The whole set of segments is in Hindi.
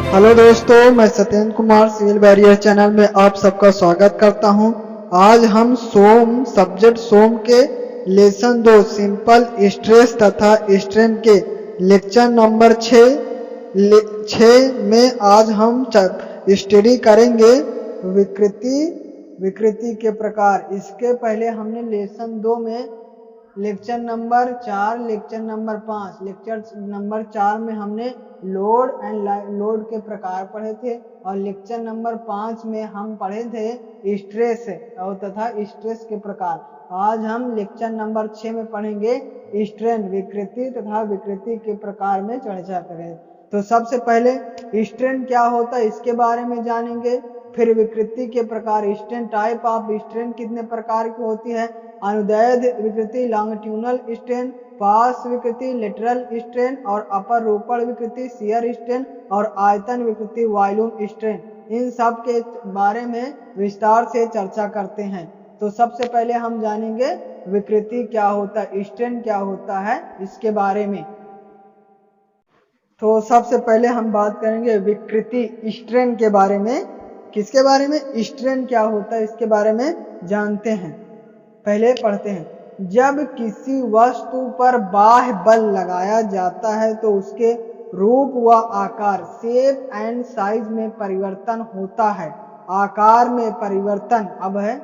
हेलो दोस्तों, मैं Satyendra Kumar civil barrier channel में आप सबका स्वागत करता हूं। आज हम सब्जेक्ट सोम के लेसन 2 सिंपल स्ट्रेस तथा स्ट्रेन के लेक्चर नंबर 6 में आज हम स्टडी करेंगे विकृति के प्रकार। इसके पहले हमने लेसन 2 में lecture number 4, lecture number 5, lecture number 4 में हमने लोड के प्रकार पढ़े थे और लेक्चर नंबर 5 में हम पढ़े थे स्ट्रेस और तथा स्ट्रेस के प्रकार। आज हम लेक्चर नंबर 6 में पढ़ेंगे स्ट्रेन, विकृति तथा विकृति के प्रकार में चर्चा करेंगे। तो सबसे पहले स्ट्रेन क्या होता है इसके बारे में जानेंगे, फिर विकृति के प्रकार, स्ट्रेन टाइप ऑफ स्ट्रेन कितने प्रकार की होती है, अनुदैर्ध्य विकृति लॉन्गिट्यूडनल स्ट्रेन, पार्श्व विकृति लेटरल स्ट्रेन और अपर रोपण विकृति शियर स्ट्रेन और आयतन विकृति वॉल्यूम स्ट्रेन, इन सब के बारे में विस्तार से चर्चा करते हैं। तो सबसे पहले हम जानेंगे विकृति क्या होता है, स्ट्रेन क्या होता है इसके बारे में। तो सबसे पहले हम बात करेंगे विकृति स्ट्रेन के बारे में। किसके बारे में? स्ट्रेन क्या होता है इसके बारे में जानते हैं। पहले पढ़ते हैं। जब किसी वस्तु पर बाह्य बल लगाया जाता है तो उसके रूप व आकार, शेप एंड साइज में परिवर्तन होता है। आकार में परिवर्तन, अब है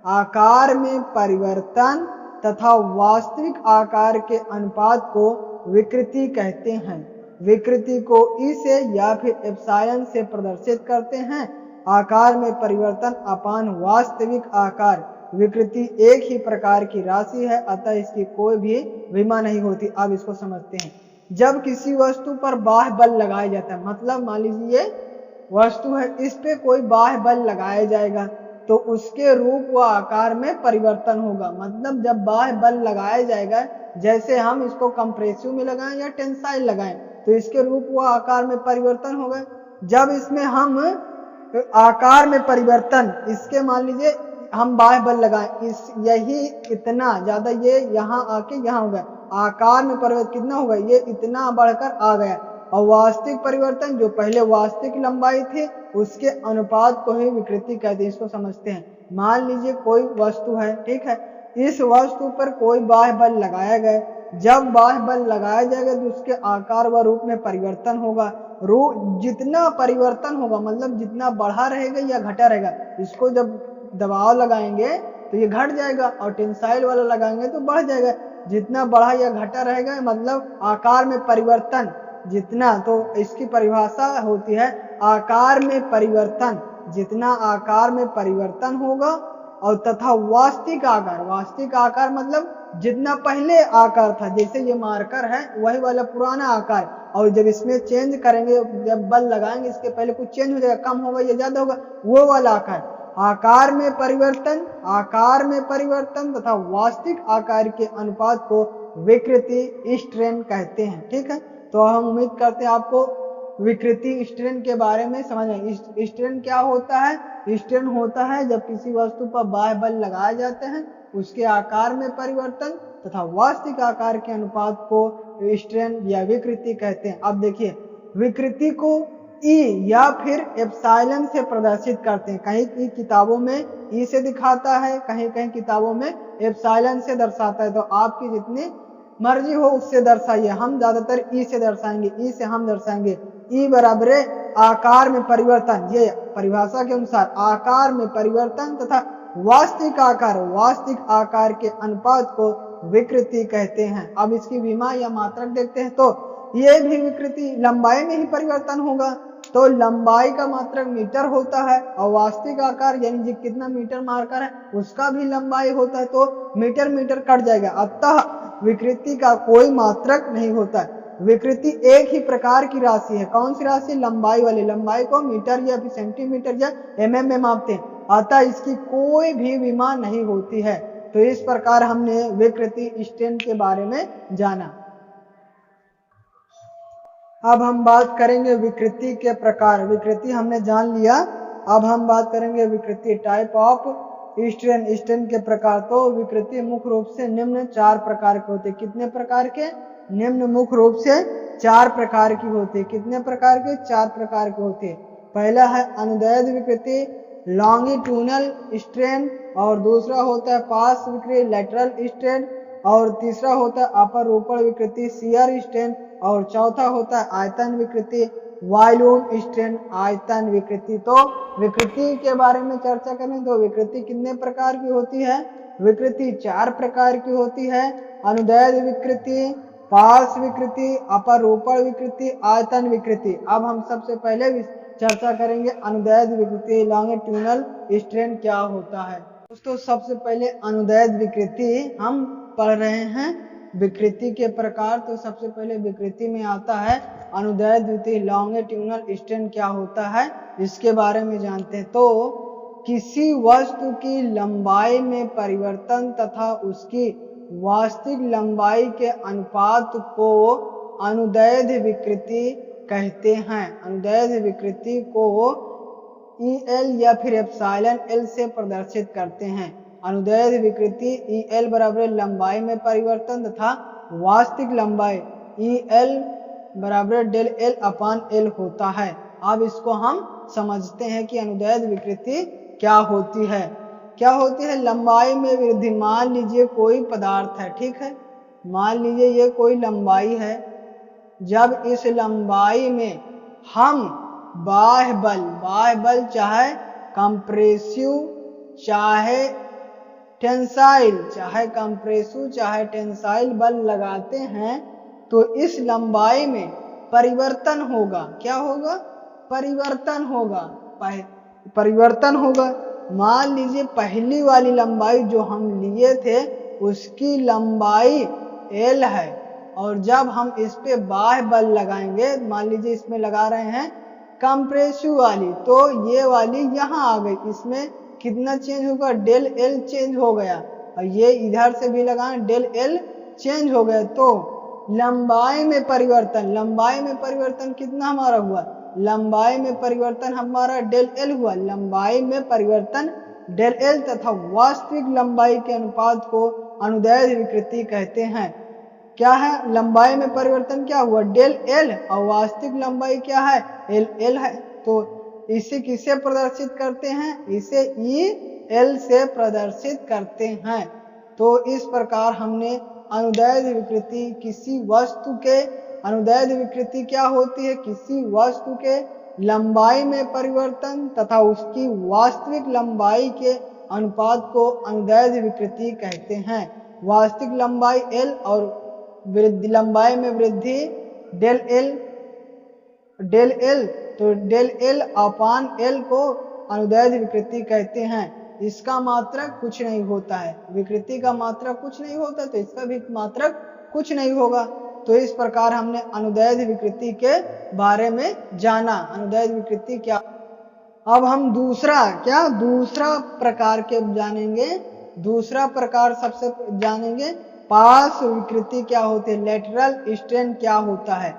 आकार में परिवर्तन तथा वास्तविक आकार के अनुपात को विकृति कहते हैं। विकृति को ई से या फिर एप्सिलॉन से प्रदर्शित करते हैं। आकार में परिवर्तन अपान वास्तविक आकार। विकृति एक ही प्रकार की राशि है, अतः इसकी कोई भी विमा नहीं होती। अब इसको समझते हैं। जब किसी वस्तु पर बाह्य बल लगाया जाता है, मतलब मान लीजिए ये वस्तु है, इस पे कोई बाह्य बल लगाया जाएगा तो उसके रूप व आकार में परिवर्तन होगा। मतलब जब बाह्य बल लगाया जाएगा, जैसे हम इसको कंप्रेसिव में लगाएं या टेंसाइल लगाएं, तो इसके रूप व आकार में परिवर्तन होगा। जब इसमें हम आकार में परिवर्तन, इसके मान लीजिए हम बाह्य बल लगाएं, इस यही इतना ज्यादा, ये यहाँ आके यहाँ हो गया, आकार में परिवर्तन कितना होगा, ये इतना बढ़कर आ गया। और वास्तविक परिवर्तन, जो पहले वास्तविक लंबाई थी उसके अनुपात को ही विकृति कहते हैं। इसको समझते हैं। मान लीजिए कोई वस्तु है, ठीक है, इस वस्तु पर कोई बाह्य बल लगाया गया। जब बाह्य बल लगाया जाएगा तो उसके आकार व रूप में परिवर्तन होगा। जितना परिवर्तन होगा, मतलब जितना बढ़ा रहेगा या घटा रहेगा, इसको जब दबाव लगाएंगे तो ये घट जाएगा और टेंसाइल वाला लगाएंगे तो बढ़ जाएगा। जितना बढ़ा या घटा रहेगा मतलब आकार में परिवर्तन जितना, तो इसकी परिभाषा होती है आकार में परिवर्तन। जितना आकार में परिवर्तन होगा और तथा वास्तविक आकार, वास्तविक आकार मतलब जितना पहले आकार था, जैसे ये मार्कर है वही वाला पुराना आकार, और जब इसमें चेंज करेंगे, जब बल लगाएंगे इसके पहले कुछ चेंज हो जाएगा, कम होगा या ज्यादा होगा, वो वाला आकार। आकार में परिवर्तन, आकार में परिवर्तन तथा वास्तविक आकार के अनुपात को विकृति स्ट्रेन कहते हैं। ठीक है, तो हम उम्मीद करते हैं आपको विकृति स्ट्रेन के बारे में समझ आए। स्ट्रेन क्या होता है? स्ट्रेन होता है जब किसी वस्तु पर बाह्य बल लगाए जाते हैं, उसके आकार में परिवर्तन तथा वास्तविक आकार के अनुपात को स्ट्रेन या विकृति कहते हैं। अब देखिए, विकृति को ई या फिर एप्सिलॉन से प्रदर्शित करते हैं। कहीं की किताबों में ई से दिखाता है, कहीं कहीं किताबों में एप्सिलॉन से दर्शाता है। तो आपकी जितनी मर्जी हो उससे दर्शाइए। हम ज्यादातर ई से दर्शाएंगे, ई से हम दर्शाएंगे। ई बराबर आकार में परिवर्तन, ये परिभाषा के अनुसार आकार में परिवर्तन तथा वास्तविक आकार के अनुपात को विकृति कहते हैं। अब इसकी विमा या मात्रक देखते हैं, तो ये भी विकृति लंबाई में ही परिवर्तन होगा। तो लंबाई का मात्रक मीटर होता है और वास्तविक आकार यानी कितना मीटर मार्कर है उसका भी लंबाई होता है, तो मीटर मीटर कट जाएगा। अतः विकृति का कोई मात्रक नहीं होता है। विकृति एक ही प्रकार की राशि है। कौन सी राशि? लंबाई वाली। लंबाई को मीटर या फिर सेंटीमीटर या mm में मापते हैं, अतः इसकी कोई भी विमा नहीं होती है। तो इस प्रकार हमने विकृति स्ट्रेन के बारे में जाना। अब हम बात करेंगे विकृति के प्रकार। विकृति हमने जान लिया, अब हम बात करेंगे विकृति टाइप ऑफ स्ट्रेन, स्ट्रेन के प्रकार। तो विकृति मुख्य रूप से निम्न 4 प्रकार के होते हैं। कितने प्रकार के? निम्न मुख्य रूप से चार प्रकार की होती है। कितने प्रकार के? चार प्रकार की होती है। पहला है अनुदैर्ध्य विकृति, लॉन्गिट्यूडनल स्ट्रेन, और दूसरा होता है पार्श्व विकृति, लैटरल स्ट्रेन, और तीसरा होता है अपरूपण विकृति, शियर स्ट्रेन, और चौथा होता है आयतन विकृति, वॉल्यूम स्ट्रेन, आयतन विकृति। तो विकृति के बारे में चर्चा करें तो विकृति कितने प्रकार की होती है? विकृति चार प्रकार की होती है। अनुदैर्ध्य विकृति, पार्श्व विकृति, अपरूपण विकृति, आयतन विकृति। अब हम सबसे पहले चर्चा करेंगे अनुदैर्ध्य विकृति, लॉन्गिट्यूडनल स्ट्रेन क्या होता है। दोस्तों सबसे पहले अनुदैर्ध्य विकृति हम पढ़ रहे हैं, विकृति के प्रकार। तो सबसे पहले विकृति में आता है अनुदैर्ध्य विकृति, लॉन्गिट्यूडनल स्ट्रेन क्या होता है इसके बारे में जानते हैं। तो किसी वस्तु की लंबाई में परिवर्तन तथा उसकी वास्तविक लंबाई के अनुपात को अनुदैर्ध्य विकृति कहते हैं। अनुदैर्ध्य विकृति को EL या फिर एप्सिलॉन L से प्रदर्शित करते हैं। अनुदैर्ध्य विकृति EL बराबर लंबाई में परिवर्तन तथा वास्तविक लंबाई EL बराबर डेल L अपान L होता है। अब इसको हम समझते हैं कि अनुदैर्ध्य विकृति क्या होती है। क्या होती है? लंबाई में वृद्धि। मान लीजिए कोई पदार्थ है, ठीक है, मान लीजिए ये कोई लंबाई है। जब इस लंबाई में हम बाह्य बल चाहे कंप्रेसिव चाहे टेंसाइल, चाहे कंप्रेसिव चाहे टेंसाइल बल लगाते हैं तो इस लंबाई में परिवर्तन होगा। क्या होगा? परिवर्तन होगा। परिवर्तन होगा। मान लीजिए पहली वाली लंबाई जो हम लिए थे उसकी लंबाई L है, और जब हम इस पे बाह्य बल लगाएंगे, मान लीजिए इसमें लगा रहे हैं कंप्रेसिव वाली, तो ये वाली यहाँ आ गई, इसमें कितना चेंज होगा? डेल L चेंज हो गया, और ये इधर से भी लगाएं डेल L चेंज हो गया। तो लंबाई में परिवर्तन, लंबाई में परिवर्तन कितना हमारा हुआ? लंबाई में परिवर्तन हमारा डेल L हुआ। लंबाई में परिवर्तन डेल L तथा वास्तविक लंबाई के अनुपात को अनुदैर्ध्य विकृति कहते हैं। क्या है? लंबाई में परिवर्तन क्या हुआ? डेल L, और वास्तविक लंबाई क्या है? L है। तो इसे किसे प्रदर्शित करते हैं? इसे EL से प्रदर्शित करते हैं। तो इस प्रकार हमने अनुदैर्ध्य विकृति, किसी वस्तु के अनुदैर्ध्य विकृति क्या होती है? किसी वस्तु के लंबाई में परिवर्तन तथा उसकी वास्तविक लंबाई के अनुपात को अनुदैर्ध्य विकृति कहते हैं। वास्तविक लंबाई L और लंबाई में वृद्धि डेल L, तो डेल L अपान L को अनुदैर्ध्य विकृति कहते हैं। इसका मात्रक कुछ नहीं होता है, विकृति का मात्रक कुछ नहीं होता, तो इसका भी मात्रक कुछ नहीं होगा। तो इस प्रकार हमने अनुदैर्ध्य विकृति के बारे में जाना। अनुदैर्ध्य विकृति क्या। अब हम दूसरा प्रकार के जानेंगे। दूसरा प्रकार सबसे जानेंगे पार्श्व विकृति क्या होती है, लैटरल स्ट्रेन क्या होता है।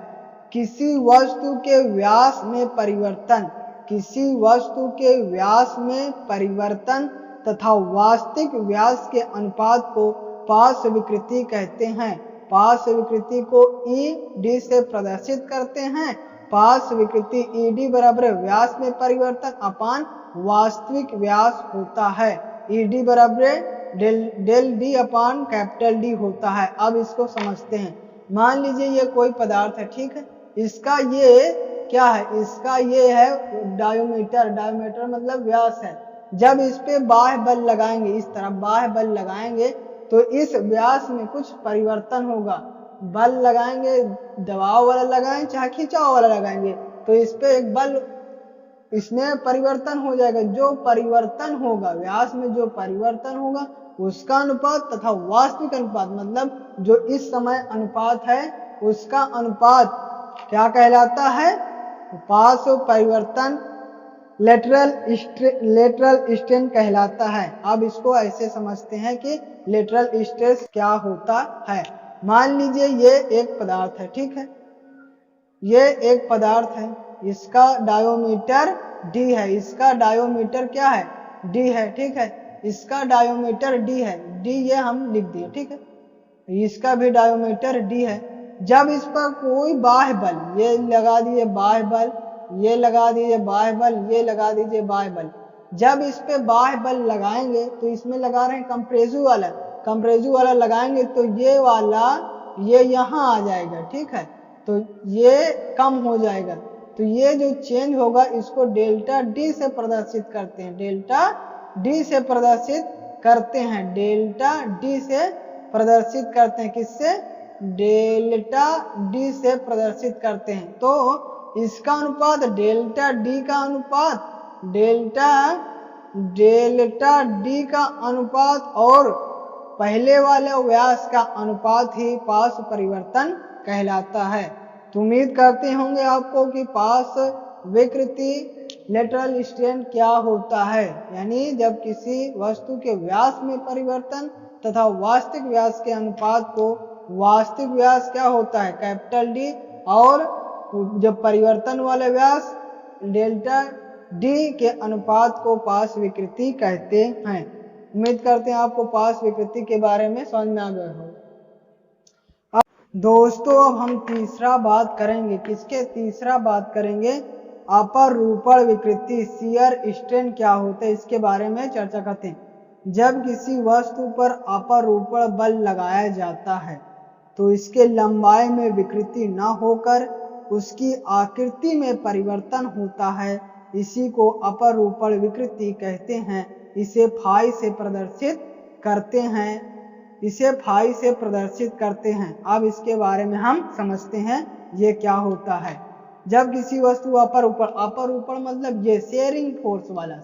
किसी वस्तु के व्यास में परिवर्तन, किसी वस्तु के व्यास में परिवर्तन तथा वास्तविक व्यास के अनुपात को पार्श्व विकृति कहते हैं। पार्श्व विकृति को ED से प्रदर्शित करते हैं। पार्श्व विकृति ED बराबर व्यास में परिवर्तन अपान वास्तविक व्यास होता है। ED बराबर डेल D अपान कैपिटल D होता है। अब इसको समझते हैं। मान लीजिए ये कोई पदार्थ है, ठीक है, इसका ये क्या है? इसका ये है डायोमीटर। डायोमीटर मतलब व्यास है। जब इस पे बाह्य बल लगाएंगे, इस तरफ बाह्य बल लगाएंगे, तो इस व्यास में कुछ परिवर्तन होगा। बल लगाएंगे, दबाव वाला लगाएंगे चाहे खिंचाव वाला लगाएंगे, तो इस पे एक बल, इसमें परिवर्तन हो जाएगा। जो परिवर्तन होगा, व्यास में जो परिवर्तन होगा उसका अनुपात तथा वास्तविक अनुपात, मतलब जो इस समय अनुपात है उसका अनुपात क्या कहलाता है? पार्श्व परिवर्तन लेटरल स्ट्रेन कहलाता है। अब इसको ऐसे समझते हैं कि लेटरल स्ट्रेस क्या होता है। मान लीजिए ये एक पदार्थ है, ठीक है, ये एक पदार्थ है, इसका डायोमीटर D है। इसका डायोमीटर क्या है? D है, ठीक है, इसका डायोमीटर D है। D ये हम लिख दिए, ठीक है, इसका भी डायोमीटर D है। जब इस पर कोई बाह्य बल, ये लगा दीजिए बाह्य बल, ये लगा दीजिए बाह्य बल, ये लगा दीजिए बाह्य बल, जब इस पे बाह्य बल लगाएंगे तो इसमें लगा रहे हैं कंप्रेसिव वाला लगाएंगे तो ये वाला ये यहाँ आ जाएगा, ठीक है, तो ये कम हो जाएगा। तो ये जो चेंज होगा इसको डेल्टा डी से प्रदर्शित करते हैं, डेल्टा डी से प्रदर्शित करते हैं, डेल्टा डी से प्रदर्शित करते हैं, किससे? डेल्टा डी से प्रदर्शित करते हैं। तो इसका अनुपात डेल्टा डी का अनुपात डेल्टा डी का अनुपात और पहले वाले व्यास का अनुपात ही पार्श्व परिवर्तन कहलाता है। तो उम्मीद करते होंगे आपको कि पार्श्व विकृति लेटरल स्ट्रेन क्या होता है, यानी जब किसी वस्तु के व्यास में परिवर्तन तथा वास्तविक व्यास के अनुपात को, वास्तविक व्यास क्या होता है कैपिटल डी, और जब परिवर्तन वाले व्यास डेल्टा डी के अनुपात को पार्श्व विकृति कहते हैं। उम्मीद करते हैं आपको पार्श्व विकृति के बारे में समझ में आ गया हो। दोस्तों अब हम तीसरा बात करेंगे, किसके? तीसरा बात करेंगे अपरूपण विकृति, शियर स्ट्रेन क्या होता है, इसके बारे में चर्चा करते हैं। जब किसी वस्तु पर अपरूपण बल लगाया जाता है तो इसके लंबाई में विकृति न होकर उसकी आकृति में परिवर्तन होता है, इसी को अपरूपण विकृति कहते हैं। इसे फाई से प्रदर्शित करते हैं, इसे फाई से प्रदर्शित करते हैं। अब इसके बारे में हम समझते हैं ये क्या होता है। जब किसी वस्तु अपरूपण मतलब ये शेयरिंग फोर्स वाला,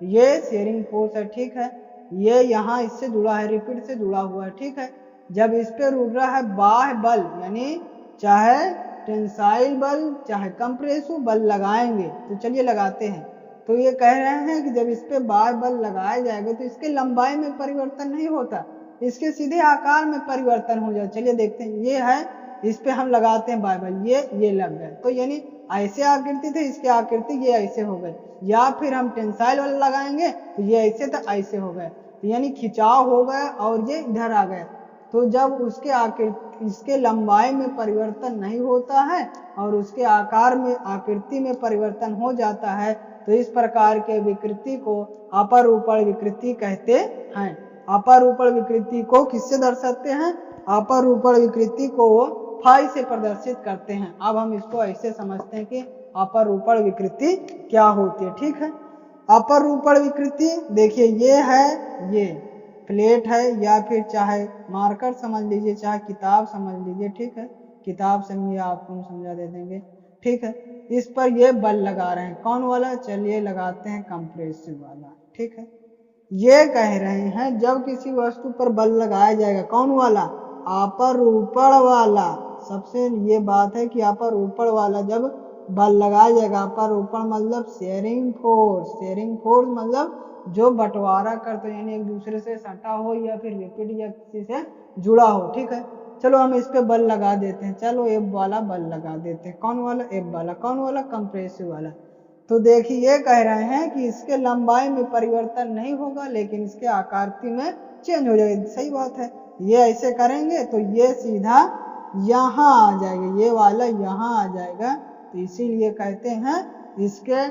ये शेयरिंग फोर्स है, ठीक है, ये यहाँ इससे जुड़ा है, रिपीट से जुड़ा हुआ है, ठीक है। जब इस पे रुक रहा है बाह्य बल, यानी चाहे टेंसाइल बल चाहे कंप्रेसिव बल लगाएंगे, तो चलिए लगाते हैं। तो ये कह रहे हैं कि जब इस पे बाह्य बल लगाया जाएगा तो इसके लंबाई में परिवर्तन नहीं होता, इसके सीधे आकार में परिवर्तन हो जाए। चलिए देखते हैं, ये है, इस पे हम लगाते हैं बाह्य बल, ये लग गए, तो यानी ऐसे आकृति थे, इसकी आकृति ये ऐसे हो गए, या फिर हम टेंसाइल वाला लगाएंगे तो ये ऐसे था, ऐसे हो गए, तो यानी खिंचाव हो गया और ये इधर आ गया। तो जब उसके आकृति, इसके लंबाई में परिवर्तन नहीं होता है और उसके आकार में, आकृति में परिवर्तन हो जाता है, तो इस प्रकार के विकृति को अपरूपण विकृति कहते हैं। अपरूपण विकृति को किससे दर्शाते हैं? अपरूपण विकृति को फाई से प्रदर्शित करते हैं। अब हम इसको ऐसे समझते हैं कि अपरूपण विकृति क्या होती है, ठीक है। अपरूपण विकृति देखिए, ये है, ये प्लेट है, या फिर चाहे मार्कर समझ लीजिए, चाहे किताब समझ लीजिए, ठीक है, किताब समझिए, आपको हम समझा दे देंगे, ठीक है। इस पर ये बल लगा रहे हैं, कौन वाला? चलिए लगाते हैं कंप्रेसिव वाला, ठीक है। ये कह रहे हैं जब किसी वस्तु पर बल लगाया जाएगा, कौन वाला? अपरूपण वाला। सबसे ये बात है कि अपरूपण वाला जब बल लगाया जाएगा, अपरूपण मतलब शेयरिंग फोर्स मतलब जो बंटवारा करते, यानी एक दूसरे से सटा हो या फिर रिपीट या किसी से जुड़ा हो, ठीक है। चलो हम इस पे बल लगा देते हैं, चलो एब वाला बल लगा देते हैं, कौन वाला? एब वाला। कौन वाला? कंप्रेसिव वाला। तो देखिए ये कह रहे हैं कि इसके लंबाई में परिवर्तन नहीं होगा लेकिन इसके आकृति में चेंज हो जाएगा। सही बात है, ये ऐसे करेंगे तो ये सीधा यहाँ आ जाएगा, ये वाला यहाँ आ जाएगा, तो इसीलिए कहते हैं इसके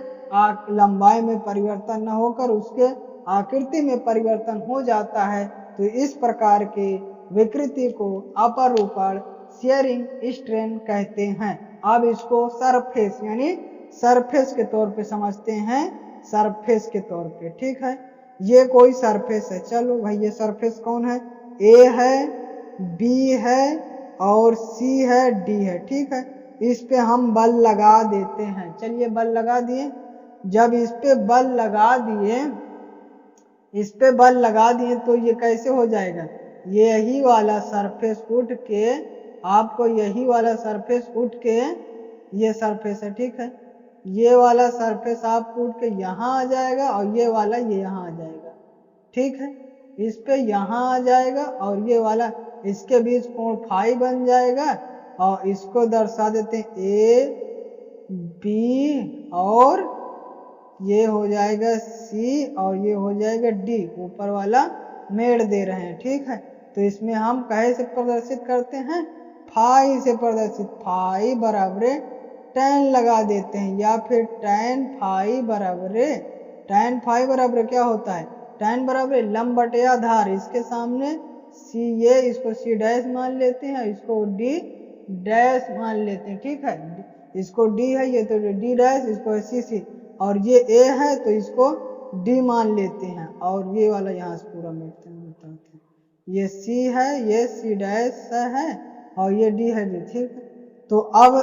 लंबाई में परिवर्तन न होकर उसके आकृति में परिवर्तन हो जाता है। तो इस प्रकार के विकृति को अपरूपण शेयरिंग स्ट्रेन कहते हैं। अब इसको सरफेस यानी सरफेस के तौर पे समझते हैं, सरफेस के तौर पे, ठीक है। ये कोई सरफेस है, चलो भाई ये सरफेस कौन है? ए है, बी है और सी है, डी है, ठीक है। इस पे हम बल लगा देते हैं, चलिए बल लगा दिए। जब इस पे बल लगा दिए, इस पे बल लगा दिए तो ये कैसे हो जाएगा? यही वाला सरफेस उठ के, आपको यही वाला सरफेस उठ के, ये सरफेस है, ठीक है, ये वाला सरफेस आपको उठ के यहाँ आ जाएगा और ये वाला ये यहाँ आ जाएगा, ठीक है। इस पे यहाँ आ जाएगा और ये वाला, इसके बीच कोण फाई बन जाएगा और इसको दर्शा देते हैं ए बी और ये हो जाएगा सी और ये हो जाएगा डी, ऊपर वाला मेड़ दे रहे हैं, ठीक है। तो इसमें हम कहे से प्रदर्शित करते हैं, फाई से प्रदर्शित, फाई बराबर tan लगा देते हैं, या फिर tan फाई बराबर क्या होता है, tan बराबर लंब बटे आधार, इसके सामने सी, ये इसको सी डैश मान लेते हैं, इसको डी डैश मान लेते हैं, ठीक है, इसको डी है ये तो डी डैश, इसको सी, और ये ए है तो इसको डी मान लेते हैं, और ये वाला यहाँ से पूरा मिटते हैं, बताते हैं, ये सी है, ये सी डैश है, और ये डी है, ठीक है। तो अब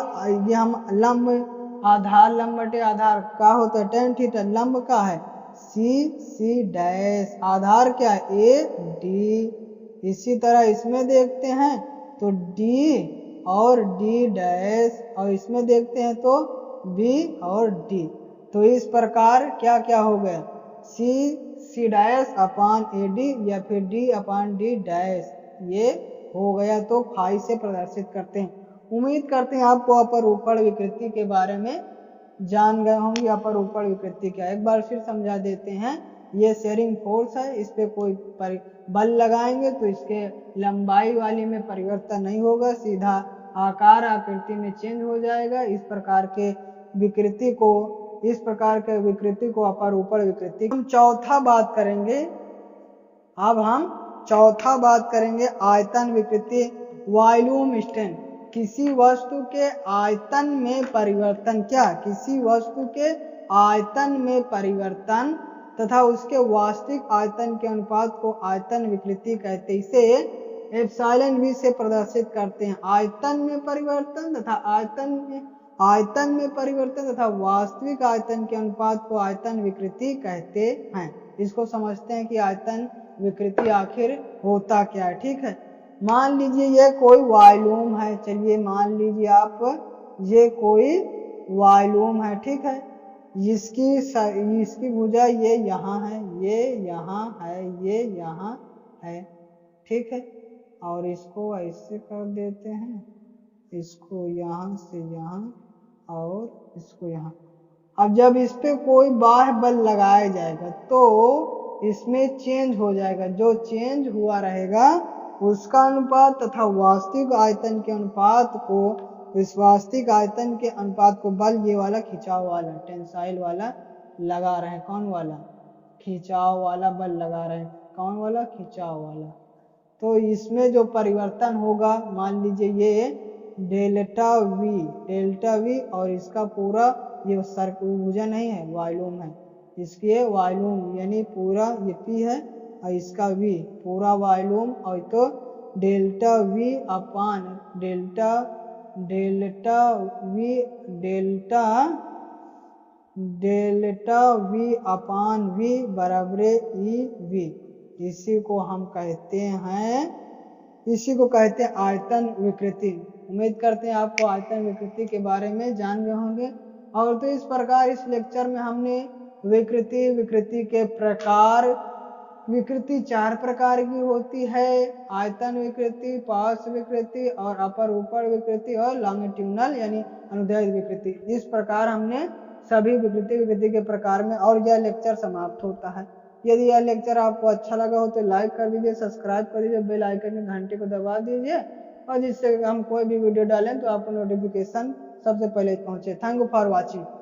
ये हम लंब आधार, लंब बटे आधार का होता है tan थीटा, लंब का है सी डैश, आधार क्या है ए डी। इसी तरह इसमें देखते हैं तो डी और डी डैश, और इसमें देखते हैं तो बी और डी। तो इस प्रकार क्या क्या हो गया, C dash upon A D, या फिर डी अपान डी डैश, ये हो गया। तो फाई से प्रदर्शित करते हैं। उम्मीद करते हैं आपको अपर ऊपर विकृति के बारे में जान गए होंगे। अपर ऊपर विकृति क्या है एक बार फिर समझा देते हैं। ये शेयरिंग फोर्स है, इस पे कोई बल लगाएंगे तो इसके लंबाई वाली में परिवर्तन नहीं होगा, सीधा आकार आकृति में चेंज हो जाएगा। इस प्रकार के विकृति को अपर ऊपर विकृति। हम चौथा बात करेंगे, अब हम चौथा बात करेंगे आयतन विकृति, वॉल्यूम स्ट्रेन। किसी वस्तु के आयतन में परिवर्तन, क्या किसी वस्तु के आयतन में परिवर्तन तथा उसके वास्तविक आयतन के अनुपात को आयतन विकृति कहते हैं। इसे एप्सिलॉन वी से प्रदर्शित करते हैं। आयतन में परिवर्तन तथा वास्तविक आयतन के अनुपात को आयतन विकृति कहते हैं। इसको समझते हैं कि आयतन विकृति आखिर होता क्या है, ठीक है। मान लीजिए ये कोई वॉल्यूम है, चलिए मान लीजिए आप ये कोई वॉल्यूम है, ठीक है। इसकी भुजा ये यहाँ है, ये यहाँ है, ये यहाँ है, ठीक है। और इसको ऐसे कर देते हैं, इसको यहाँ से यहाँ और इसको यहाँ। अब जब इस पे कोई बाह्य बल लगाया जाएगा तो इसमें चेंज हो जाएगा, जो चेंज हुआ रहेगा उसका अनुपात तथा वास्तविक आयतन के अनुपात को, इस वास्तविक आयतन के अनुपात को बल ये वाला खिंचाव वाला टेंसाइल वाला लगा रहे हैं। कौन वाला, खिंचाव वाला बल लगा रहे हैं। कौन वाला, खिंचाव वाला। तो इसमें जो परिवर्तन होगा, मान लीजिए ये डेल्टा वी और इसका पूरा ये भुजा नहीं है, वॉल्यूम है, इसके वॉल्यूम यानी पूरा ये पी है और इसका वी पूरा वॉल्यूम, और तो delta V upon delta V upon V बराबर ई वी। इसी को हम कहते हैं आयतन विकृति। उम्मीद करते हैं आपको आयतन विकृति के बारे में जान गए होंगे। और तो इस प्रकार इस लेक्चर में हमने विकृति के प्रकार, विकृति 4 प्रकार की होती है, आयतन विकृति, पार्श्व विकृति और अपर ऊपर विकृति और लॉन्गिट्यूडनल यानी अनुदैर्ध्य विकृति। इस प्रकार हमने सभी विकृति के प्रकार में, और यह लेक्चर समाप्त होता है। यदि यह लेक्चर आपको अच्छा लगा हो तो लाइक कर दीजिए, सब्सक्राइब कर दीजिए, बेल आइकन में घंटे को दबा दीजिए, और जिससे हम कोई भी वीडियो डालें तो आपको नोटिफिकेशन सबसे पहले पहुंचे। Thank you for watching.